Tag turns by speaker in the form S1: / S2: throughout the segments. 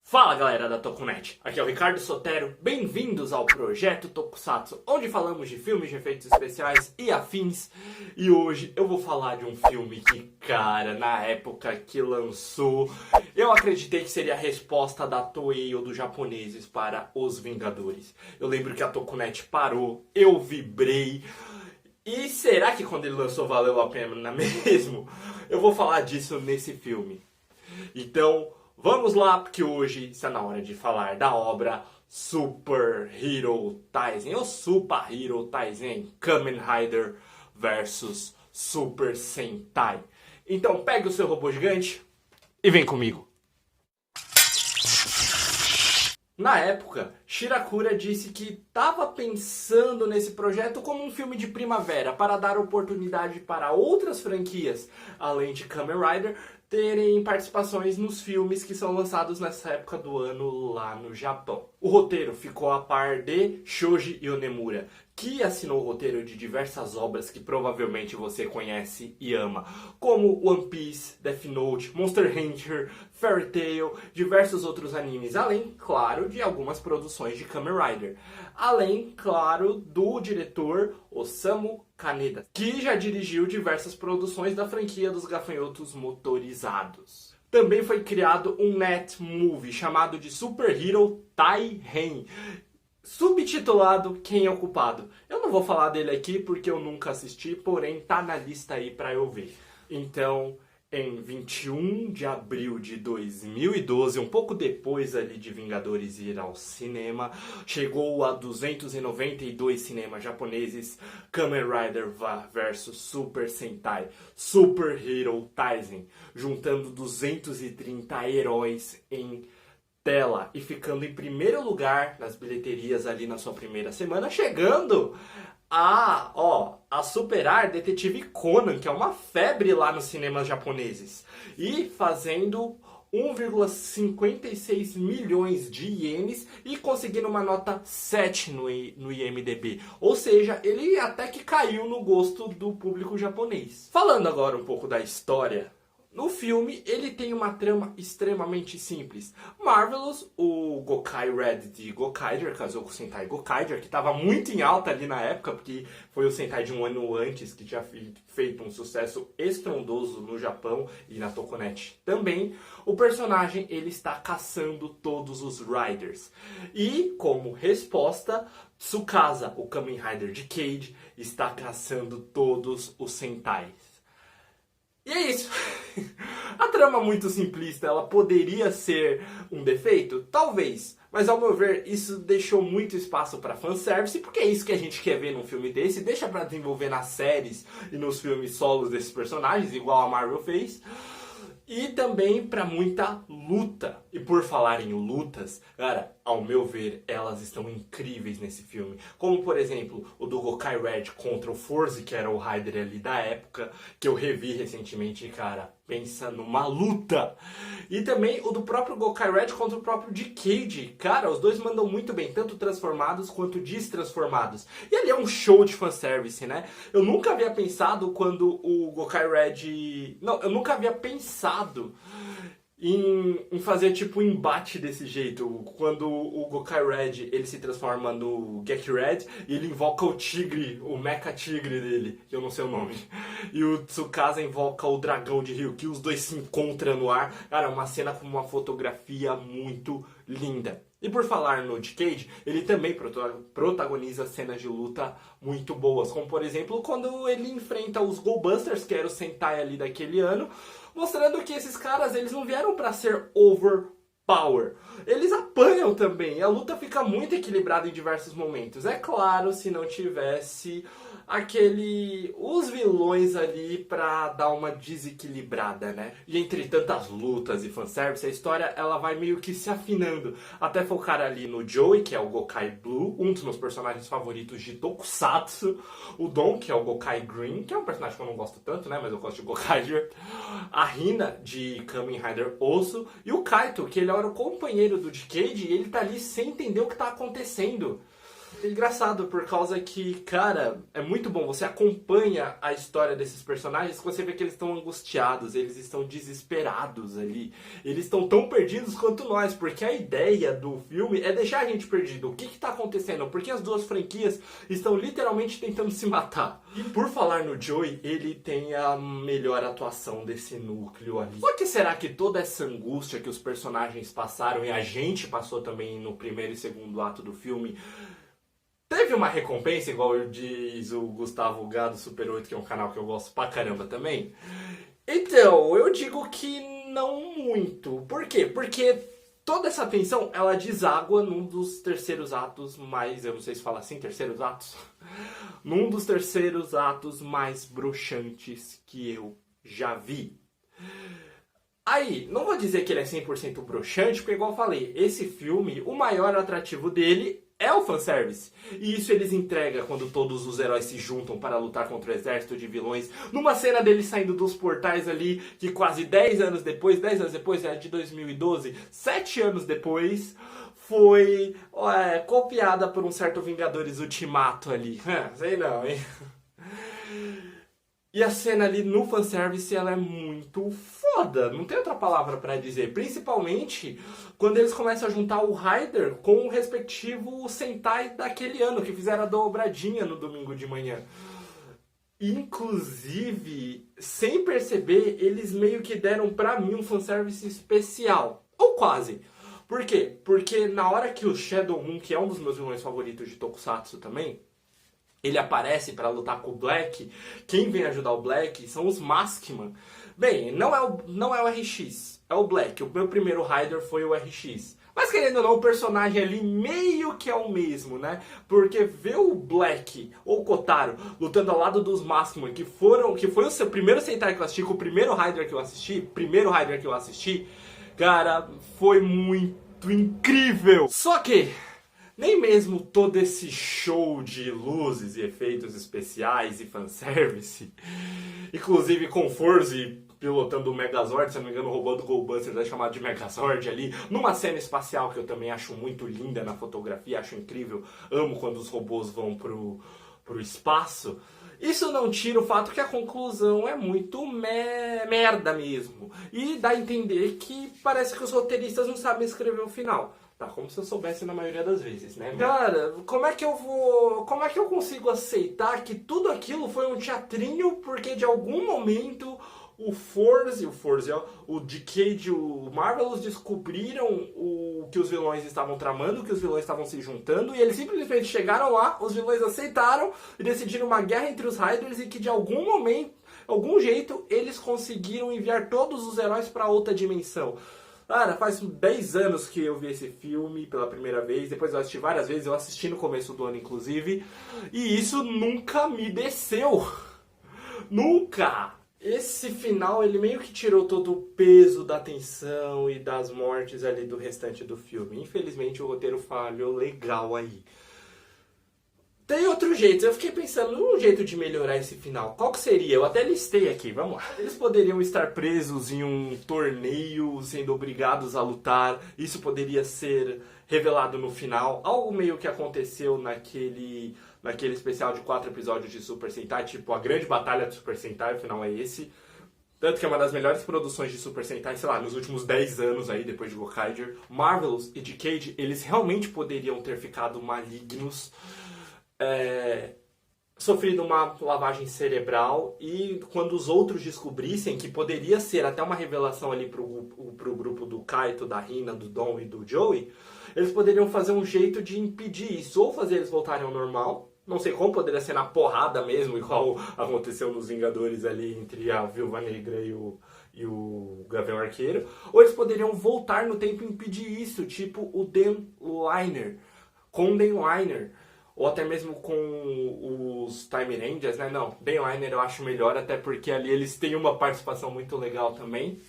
S1: Fala galera da Tokunet, aqui é o Ricardo Sotero, bem-vindos ao Projeto Tokusatsu, onde falamos de filmes de efeitos especiais e afins. E hoje eu vou falar de um filme que, cara, na época que lançou, eu acreditei que seria a resposta da Toei ou dos japoneses para Os Vingadores. Eu lembro que a Tokunet parou, eu vibrei. E será que quando ele lançou valeu a pena mesmo? Eu vou falar disso nesse filme. Então, vamos lá, porque hoje está na hora de falar da obra Super Hero Taisen, ou Super Hero Taisen, Kamen Rider versus Super Sentai. Então pegue o seu robô gigante e vem comigo. Na época, Shirakura disse que estava pensando nesse projeto como um filme de primavera para dar oportunidade para outras franquias, além de Kamen Rider, terem participações nos filmes que são lançados nessa época do ano lá no Japão. O roteiro ficou a par de Shoji Yonemura, que assinou o roteiro de diversas obras que provavelmente você conhece e ama, como One Piece, Death Note, Monster Hunter, Fairy Tail, diversos outros animes, além, claro, de algumas produções de Kamen Rider. Além, claro, do diretor Osamu Kaneda, que já dirigiu diversas produções da franquia dos gafanhotos motorizados. Também foi criado um net movie chamado de Super Hero Taisen, subtitulado Quem é o Culpado. Eu não vou falar dele aqui porque eu nunca assisti, porém tá na lista aí pra eu ver. Então, em 21 de abril de 2012, um pouco depois ali de Vingadores ir ao cinema, chegou a 292 cinemas japoneses Kamen Rider vs Super Sentai Super Hero Taisen, juntando 230 heróis em tela e ficando em primeiro lugar nas bilheterias ali na sua primeira semana, chegando a superar Detetive Conan, que é uma febre lá nos cinemas japoneses, e fazendo 1,56 milhões de ienes e conseguindo uma nota 7 no IMDb. Ou seja, ele até que caiu no gosto do público japonês. Falando agora um pouco da história, no filme, ele tem uma trama extremamente simples. Marvelous, o Gokai Red de Gokaiger, casou com o Sentai Gokaiger, que estava muito em alta ali na época, porque foi o Sentai de um ano antes que tinha feito um sucesso estrondoso no Japão e na Tokunet também. O personagem, ele está caçando todos os Riders. E, como resposta, Tsukasa, o Kamen Rider de Cage, está caçando todos os Sentais. E é isso. A trama muito simplista, ela poderia ser um defeito? Talvez. Mas ao meu ver, isso deixou muito espaço para fanservice, porque é isso que a gente quer ver num filme desse. Deixa para desenvolver nas séries e nos filmes solos desses personagens, igual a Marvel fez. E também para muita luta. E por falar em lutas, cara, ao meu ver, elas estão incríveis nesse filme. Como, por exemplo, o do Gokai Red contra o Forze, que era o Rider ali da época, que eu revi recentemente, cara, pensa numa luta. E também o do próprio Gokai Red contra o próprio Decade. Cara, os dois mandam muito bem, tanto transformados quanto destransformados. E ali é um show de fanservice, né? Eu nunca havia pensado quando o Gokai Red... Não, eu nunca havia pensado em fazer tipo um embate desse jeito, quando o Gokai Red ele se transforma no Geki Red e ele invoca o tigre, o Mecha Tigre dele, que eu não sei o nome, e o Tsukasa invoca o dragão de Rio, que os dois se encontram no ar. Cara, uma cena com uma fotografia muito linda. E por falar no Decade, ele também protagoniza cenas de luta muito boas, como por exemplo quando ele enfrenta os Go-Busters, que era o Sentai ali daquele ano, mostrando que esses caras, eles não vieram para ser overpower. Eles apanham também, a luta fica muito equilibrada em diversos momentos. É claro, se não tivesse os vilões ali pra dar uma desequilibrada, né? E entre tantas lutas e fanservice, a história ela vai meio que se afinando, até focar ali no Joey, que é o Gokai Blue, um dos meus personagens favoritos de Tokusatsu, o Don, que é o Gokai Green, que é um personagem que eu não gosto tanto, né? Mas eu gosto de Gokaiger, a Hina, de Kamen Rider Osso, e o Kaito, que ele era o companheiro do Decade, e ele tá ali sem entender o que tá acontecendo. É engraçado por causa que, cara, é muito bom. Você acompanha a história desses personagens, você vê que eles estão angustiados, eles estão desesperados ali. Eles estão tão perdidos quanto nós, porque a ideia do filme é deixar a gente perdido. O que que tá acontecendo? Porque as duas franquias estão literalmente tentando se matar. E por falar no Joey, ele tem a melhor atuação desse núcleo ali. Só que será que toda essa angústia que os personagens passaram e a gente passou também no primeiro e segundo ato do filme teve uma recompensa, igual diz o Gustavo Gado Super 8, que é um canal que eu gosto pra caramba também? Então, eu digo que não muito. Por quê? Porque toda essa tensão, ela deságua num dos terceiros atos mais... Eu não sei se fala assim, terceiros atos? Num dos terceiros atos mais broxantes que eu já vi. Aí, não vou dizer que ele é 100% broxante, porque igual eu falei, esse filme, o maior atrativo dele é o fanservice. E isso eles entregam quando todos os heróis se juntam para lutar contra o exército de vilões. Numa cena deles saindo dos portais ali, que quase 10 anos depois é de 2012, 7 anos depois, foi copiada por um certo Vingadores Ultimato ali. Sei não, hein? E a cena ali no fanservice, ela é muito foda. Não tem outra palavra pra dizer. Principalmente quando eles começam a juntar o Ryder com o respectivo Sentai daquele ano, que fizeram a dobradinha no domingo de manhã. Inclusive, sem perceber, eles meio que deram pra mim um fanservice especial. Ou quase. Por quê? Porque na hora que o Shadow Moon, que é um dos meus vilões favoritos de Tokusatsu também, ele aparece para lutar com o Black, quem vem ajudar o Black são os Maskman. Bem, não é o RX, é o Black. O meu primeiro Rider foi o RX. Mas querendo ou não, o personagem ali meio que é o mesmo, né? Porque ver o Black ou o Kotaro lutando ao lado dos Maskman, que foi o seu primeiro Sentai que eu assisti, com o primeiro Rider que eu assisti, cara, foi muito incrível. Só que nem mesmo todo esse show de luzes e efeitos especiais e fanservice, inclusive com Forze pilotando o Megazord, se não me engano, roubando o Goldbuster, é chamado de Megazord ali, numa cena espacial que eu também acho muito linda na fotografia, acho incrível, amo quando os robôs vão pro espaço. Isso não tira o fato que a conclusão é muito merda mesmo. E dá a entender que parece que os roteiristas não sabem escrever o final. Tá, como se eu soubesse na maioria das vezes, né? Cara, como é que eu consigo aceitar que tudo aquilo foi um teatrinho porque de algum momento o Decade, o Marvelous descobriram o que os vilões estavam tramando, que os vilões estavam se juntando, e eles simplesmente chegaram lá, os vilões aceitaram e decidiram uma guerra entre os Riders e que de algum momento, algum jeito, eles conseguiram enviar todos os heróis pra outra dimensão. Cara, faz 10 anos que eu vi esse filme pela primeira vez, depois eu assisti várias vezes, eu assisti no começo do ano inclusive, e isso nunca me desceu. Nunca! Esse final, ele meio que tirou todo o peso da tensão e das mortes ali do restante do filme. Infelizmente o roteiro falhou legal aí. Tem outro jeito, eu fiquei pensando num jeito de melhorar esse final. Qual que seria? Eu até listei aqui, vamos lá. Eles poderiam estar presos em um torneio, sendo obrigados a lutar. Isso poderia ser revelado no final. Algo meio que aconteceu naquele especial de 4 episódios de Super Sentai, tipo a grande batalha do Super Sentai, o final é esse. Tanto que é uma das melhores produções de Super Sentai, sei lá, nos últimos 10 anos aí, depois de Gokaiger. Marvelous e Decade, eles realmente poderiam ter ficado malignos, sofrido uma lavagem cerebral, e quando os outros descobrissem que poderia ser até uma revelação ali pro grupo do Kaito, da Hina, do Dom e do Joey, eles poderiam fazer um jeito de impedir isso, ou fazer eles voltarem ao normal, não sei como, poderia ser na porrada mesmo, igual aconteceu nos Vingadores ali entre a Viúva Negra e o Gavião Arqueiro, ou eles poderiam voltar no tempo e impedir isso, tipo o Dan Liner, com o Dan Liner, ou até mesmo com os Time Rangers, né? Não, Dan Liner eu acho melhor, até porque ali eles têm uma participação muito legal também.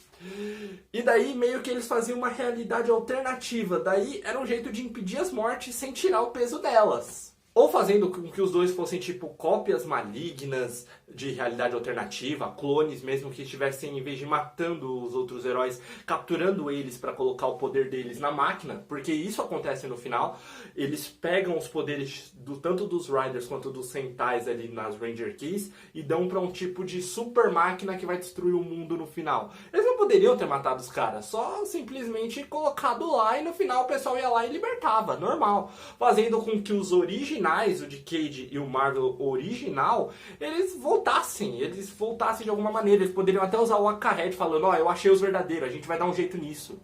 S1: E daí meio que eles faziam uma realidade alternativa, daí era um jeito de impedir as mortes sem tirar o peso delas. Ou fazendo com que os dois fossem tipo cópias malignas de realidade alternativa, clones mesmo que estivessem, em vez de matando os outros heróis, capturando eles para colocar o poder deles na máquina, porque isso acontece no final. Eles pegam os poderes tanto dos Riders quanto dos Sentais ali nas Ranger Keys e dão para um tipo de super máquina que vai destruir o mundo no final. Eles não poderiam ter matado os caras, só simplesmente colocado lá e no final o pessoal ia lá e libertava, normal. Fazendo com que os originais, o Decade e o Marvel original, eles voltassem de alguma maneira. Eles poderiam até usar o Akahead falando, ó, eu achei os verdadeiros, a gente vai dar um jeito nisso.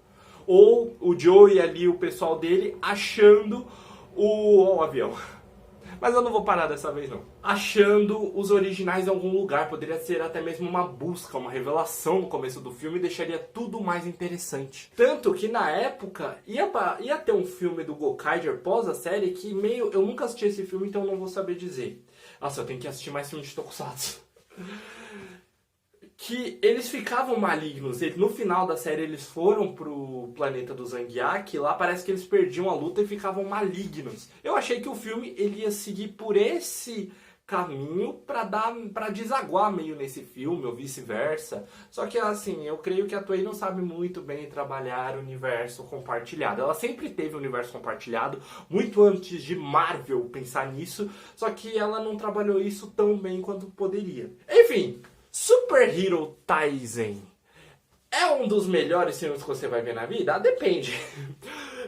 S1: Ou o Joe e ali o pessoal dele achando o avião. Mas eu não vou parar dessa vez não. Achando os originais em algum lugar. Poderia ser até mesmo uma busca, uma revelação no começo do filme e deixaria tudo mais interessante. Tanto que na época ia ter um filme do Gokaiger pós a série que meio... Eu nunca assisti esse filme, então não vou saber dizer. Nossa, eu tenho que assistir mais filmes de Tokusatsu. Que eles ficavam malignos. No final da série eles foram pro planeta do Zangiak, lá parece que eles perdiam a luta e ficavam malignos. Eu achei que o filme ele ia seguir por esse caminho pra desaguar meio nesse filme, ou vice-versa. Só que assim, eu creio que a Toei não sabe muito bem trabalhar o universo compartilhado. Ela sempre teve o universo compartilhado, muito antes de Marvel pensar nisso, só que ela não trabalhou isso tão bem quanto poderia. Enfim, Super Hero Taisen é um dos melhores filmes que você vai ver na vida? Depende.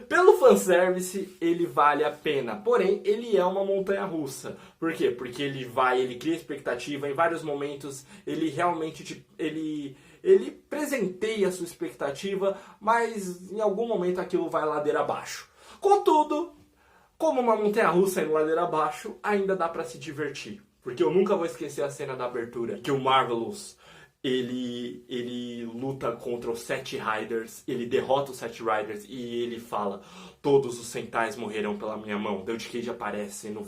S1: Pelo fanservice, ele vale a pena. Porém, ele é uma montanha-russa. Por quê? Porque ele cria expectativa. Em vários momentos, ele realmente ele presenteia a sua expectativa, mas em algum momento aquilo vai ladeira abaixo. Contudo, como uma montanha-russa indo ladeira abaixo, ainda dá pra se divertir. Porque eu nunca vou esquecer a cena da abertura, que o Marvelous, ele luta contra os 7 Riders, ele derrota os 7 Riders e ele fala, todos os Sentais morrerão pela minha mão. Daí o Decade aparece no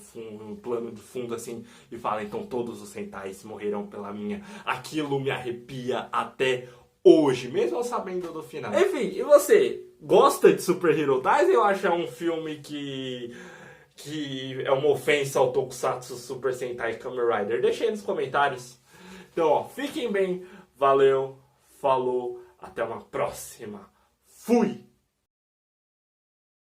S1: plano de fundo assim e fala, então todos os Sentais morrerão pela minha. Aquilo me arrepia até hoje, mesmo sabendo do final. Enfim, e você, gosta de Super Hero Taisen? Eu acho que é um filme que é uma ofensa ao Tokusatsu Super Sentai Kamen Rider. Deixa aí nos comentários. Então, ó, fiquem bem. Valeu, falou, até uma próxima. Fui!